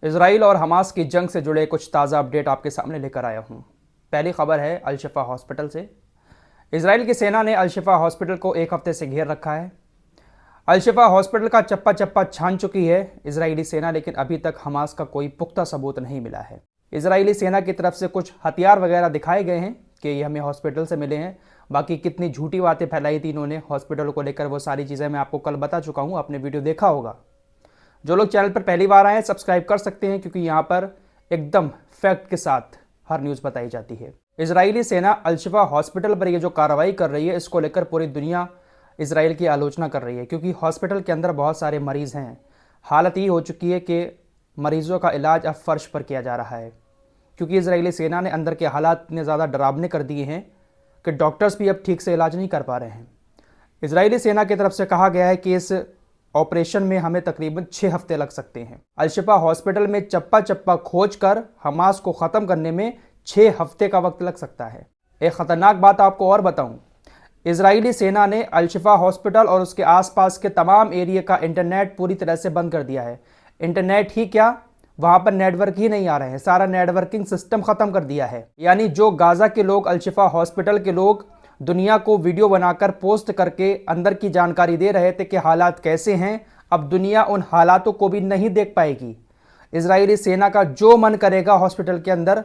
Israel और Hamas की जंग से जुड़े कुछ ताज़ा अपडेट आपके सामने लेकर आया हूँ। पहली खबर है अल-शिफा हॉस्पिटल से। इजराइल की सेना ने अल-शिफा हॉस्पिटल को एक हफ्ते से घेर रखा है। अल-शिफा हॉस्पिटल का चप्पा चप्पा छान चुकी है इजरायली सेना, लेकिन अभी तक हमास का कोई पुख्ता सबूत नहीं मिला है। इजरायली सेना की तरफ से कुछ हथियार वगैरह दिखाए गए हैं कि ये हमें हॉस्पिटल से मिले हैं। बाकी कितनी झूठी बातें फैलाई थी इन्होंने हॉस्पिटल को लेकर, वो सारी चीज़ें मैं आपको कल बता चुका हूँ, आपने वीडियो देखा होगा। जो लोग चैनल पर पहली बार आए हैं सब्सक्राइब कर सकते हैं, क्योंकि यहाँ पर एकदम फैक्ट के साथ हर न्यूज़ बताई जाती है। इजरायली सेना अल-शिफा हॉस्पिटल पर ये जो कार्रवाई कर रही है, इसको लेकर पूरी दुनिया इजराइल की आलोचना कर रही है, क्योंकि हॉस्पिटल के अंदर बहुत सारे मरीज़ हैं। हालत ये हो चुकी है कि मरीज़ों का इलाज अब फर्श पर किया जा रहा है, क्योंकि इजरायली सेना ने अंदर के हालात इतने ज़्यादा डरावने कर दिए हैं कि डॉक्टर्स भी अब ठीक से इलाज नहीं कर पा रहे हैं। इजरायली सेना की तरफ से कहा गया है कि इस ऑपरेशन में हमें तकरीबन 6 हफ्ते लग सकते हैं। अल-शिफा हॉस्पिटल में चप्पा चप्पा खोज कर हमास को ख़त्म करने में 6 हफ्ते का वक्त लग सकता है। एक ख़तरनाक बात आपको और बताऊं, इजरायली सेना ने अल-शिफा हॉस्पिटल और उसके आसपास के तमाम एरिया का इंटरनेट पूरी तरह से बंद कर दिया है। इंटरनेट ही क्या, वहाँ पर नेटवर्क ही नहीं आ रहे हैं, सारा नेटवर्किंग सिस्टम ख़त्म कर दिया है। यानी जो गाज़ा के लोग, अल-शिफा हॉस्पिटल के लोग दुनिया को वीडियो बनाकर पोस्ट करके अंदर की जानकारी दे रहे थे कि हालात कैसे हैं, अब दुनिया उन हालातों को भी नहीं देख पाएगी। इजरायली सेना का जो मन करेगा हॉस्पिटल के अंदर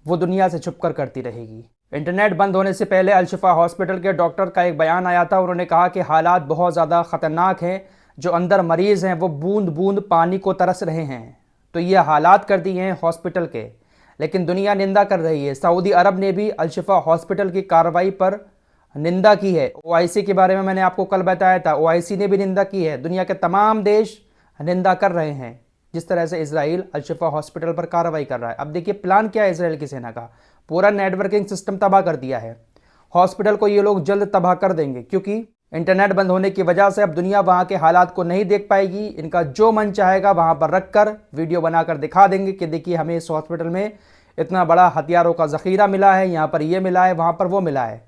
वो दुनिया से छुपकर करती रहेगी। इंटरनेट बंद होने से पहले अल-शिफा हॉस्पिटल के डॉक्टर का एक बयान आया था। उन्होंने कहा कि हालात बहुत ज़्यादा ख़तरनाक हैं, जो अंदर मरीज़ हैं वो बूंद बूंद पानी को तरस रहे हैं। तो ये हालात कर दिए हैं हॉस्पिटल के, लेकिन दुनिया निंदा कर रही है। सऊदी अरब ने भी अल-शिफा हॉस्पिटल की कार्रवाई पर निंदा की है। ओआईसी के बारे में मैंने आपको कल बताया था, ओआईसी ने भी निंदा की है। दुनिया के तमाम देश निंदा कर रहे हैं जिस तरह से इजराइल अल-शिफा हॉस्पिटल पर कार्रवाई कर रहा है। अब देखिए प्लान क्या है इजराइल की सेना का, पूरा नेटवर्किंग सिस्टम तबाह कर दिया है। हॉस्पिटल को ये लोग जल्द तबाह कर देंगे, क्योंकि इंटरनेट बंद होने की वजह से अब दुनिया वहाँ के हालात को नहीं देख पाएगी। इनका जो मन चाहेगा वहाँ पर रख कर वीडियो बनाकर दिखा देंगे कि देखिए हमें इस हॉस्पिटल में इतना बड़ा हथियारों का ज़ख़ीरा मिला है, यहाँ पर ये मिला है, वहाँ पर वो मिला है।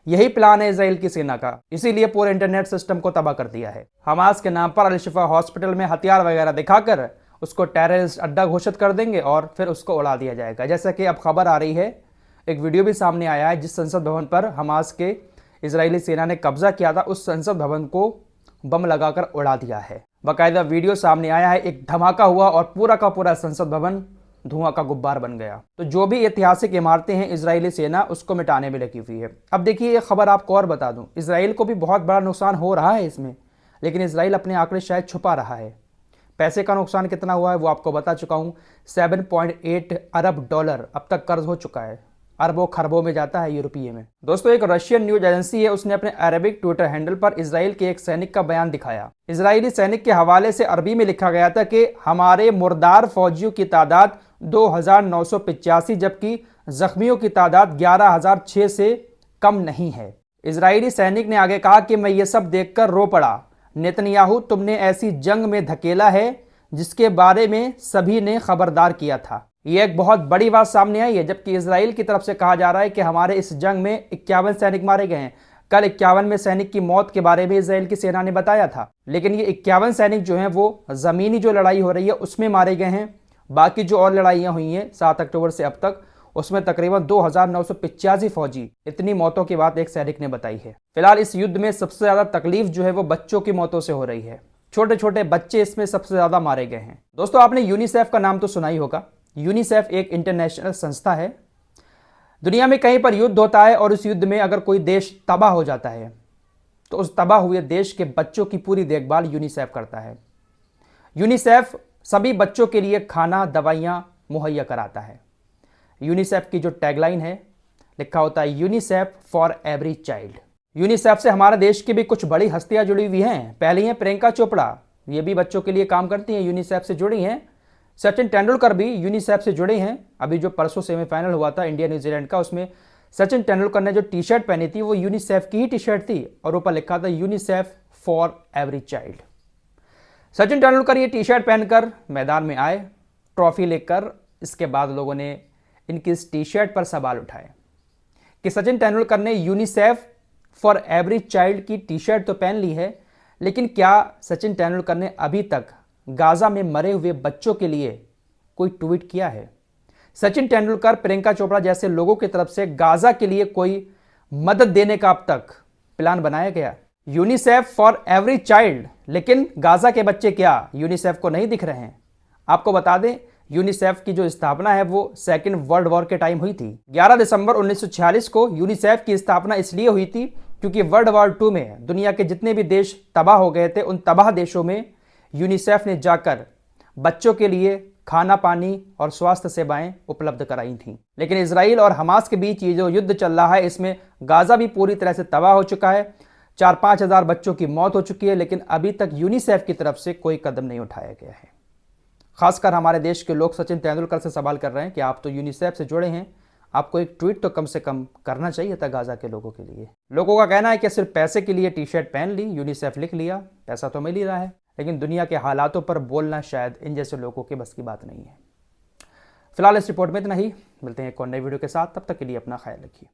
यही प्लान है इजराइल की सेना का, इसीलिए पूरे इंटरनेट सिस्टम को तबाह कर दिया है। हमास के नाम पर अल-शिफा हॉस्पिटल में हथियार वगैरह दिखाकर उसको टेररिस्ट अड्डा घोषित कर देंगे और फिर उसको उड़ा दिया जाएगा। जैसा कि अब खबर आ रही है, एक वीडियो भी सामने आया है जिस संसद भवन पर हमास के इजरायली सेना ने कब्जा किया था, उस संसद भवन को बम लगाकर उड़ा दिया है। बाकायदा वीडियो सामने आया है, एक धमाका हुआ और पूरा का पूरा संसद भवन धुआं का गुब्बार बन गया। तो जो भी ऐतिहासिक इमारतें हैं इजरायली सेना उसको मिटाने में लगी हुई है। अब देखिए एक खबर आपको और बता दूं, इजराइल को भी बहुत बड़ा नुकसान हो रहा है इसमें, लेकिन इजराइल अपने आंकड़े शायद छुपा रहा है। पैसे का नुकसान कितना हुआ है वो आपको बता चुका हूँ, 7.8 अरब डॉलर अब तक कर्ज हो चुका है। अरबों खरबों में जाता है यूरोपीय में। दोस्तों एक रशियन न्यूज एजेंसी है, उसने अपने अरबिक ट्विटर हैंडल पर इजराइल के एक सैनिक का बयान दिखाया। इजरायली सैनिक के हवाले से अरबी में लिखा गया था कि हमारे मुर्दार फौजियों की तादाद 2,985, जबकि जख्मियों की तादाद 11,006 से कम नहीं है। इजरायली सैनिक ने आगे कहा कि मैं ये सब देखकर रो पड़ा। नेतन्याहू, तुमने ऐसी जंग में धकेला है जिसके बारे में सभी ने खबरदार किया था। ये एक बहुत बड़ी बात सामने आई है, जबकि इजराइल की तरफ से कहा जा रहा है कि हमारे इस जंग में 51 सैनिक मारे गए हैं। कल 51 सैनिक की मौत के बारे में इजराइल की सेना ने बताया था, लेकिन ये 51 सैनिक जो हैं वो ज़मीनी जो लड़ाई हो रही है उसमें मारे गए हैं। बाकी जो और लड़ाइयाँ हुई हैं 7 अक्टूबर से अब तक, उसमें तकरीबन 2,985 फौजी, इतनी मौतों की बात एक सैनिक ने बताई है। फिलहाल इस युद्ध में सबसे ज़्यादा तकलीफ जो है वो बच्चों की मौतों से हो रही है। छोटे छोटे बच्चे इसमें सबसे ज़्यादा मारे गए हैं। दोस्तों आपने यूनिसेफ का नाम तो सुना ही होगा। यूनिसेफ एक इंटरनेशनल संस्था है। दुनिया में कहीं पर युद्ध होता है और उस युद्ध में अगर कोई देश तबाह हो जाता है तो उस तबाह हुए देश के बच्चों की पूरी देखभाल यूनिसेफ करता है। यूनिसेफ सभी बच्चों के लिए खाना, दवाइयाँ मुहैया कराता है। यूनिसेफ की जो टैगलाइन है, लिखा होता है UNICEF for every child. UNICEF से हमारे देश की भी कुछ बड़ी हस्तियां जुड़ी हुई हैं। पहली हैं प्रियंका चोपड़ा, ये भी बच्चों के लिए काम करती हैं, यूनिसेफ से जुड़ी हैं। सचिन तेंदुलकर भी यूनिसेफ से जुड़े हैं। अभी जो परसों सेमीफाइनल हुआ था इंडिया न्यूजीलैंड का, उसमें सचिन तेंदुलकर ने जो टी शर्ट पहनी थी वो यूनिसेफ की ही टी शर्ट थी और ऊपर लिखा था UNICEF for every child. Sachin Tendulkar ये टी शर्ट पहनकर मैदान में आए, ट्रॉफी लेकर। इसके बाद लोगों ने इनकी इस टी शर्ट पर सवाल उठाए कि सचिन तेंदुलकर ने यूनिसेफ फॉर एवरी चाइल्ड की टी शर्ट तो पहन ली है, लेकिन क्या सचिन तेंदुलकर ने अभी तक गाज़ा में मरे हुए बच्चों के लिए कोई ट्वीट किया है? सचिन तेंदुलकर, प्रियंका चोपड़ा जैसे लोगों की तरफ से गाजा के लिए कोई मदद देने का अब तक प्लान बनाया गया? यूनिसेफ फॉर एवरी चाइल्ड, लेकिन गाजा के बच्चे क्या यूनिसेफ को नहीं दिख रहे हैं? आपको बता दें, यूनिसेफ की जो स्थापना है वो सेकेंड वर्ल्ड वॉर के टाइम हुई थी। 11 दिसंबर 1946 को यूनिसेफ की स्थापना इसलिए हुई थी क्योंकि वर्ल्ड वॉर 2 में दुनिया के जितने भी देश तबाह हो गए थे, उन तबाह देशों में यूनिसेफ ने जाकर बच्चों के लिए खाना, पानी और स्वास्थ्य सेवाएं उपलब्ध कराई थीं। लेकिन इजराइल और हमास के बीच ये जो युद्ध चल रहा है, इसमें गाजा भी पूरी तरह से तबाह हो चुका है। 4-5 हज़ार बच्चों की मौत हो चुकी है, लेकिन अभी तक यूनिसेफ की तरफ से कोई कदम नहीं उठाया गया है। खासकर हमारे देश के लोग सचिन तेंदुलकर से सवाल कर रहे हैं कि आप तो यूनिसेफ से जुड़े हैं, आपको एक ट्वीट तो कम से कम करना चाहिए था गाजा के लोगों के लिए। लोगों का कहना है कि सिर्फ पैसे के लिए टी शर्ट पहन ली, यूनिसेफ लिख लिया, पैसा तो मिल ही रहा है, लेकिन दुनिया के हालातों पर बोलना शायद इन जैसे लोगों के बस की बात नहीं है। फिलहाल इस रिपोर्ट में इतना ही, मिलते हैं एक और नई वीडियो के साथ, तब तक के लिए अपना ख्याल रखिए।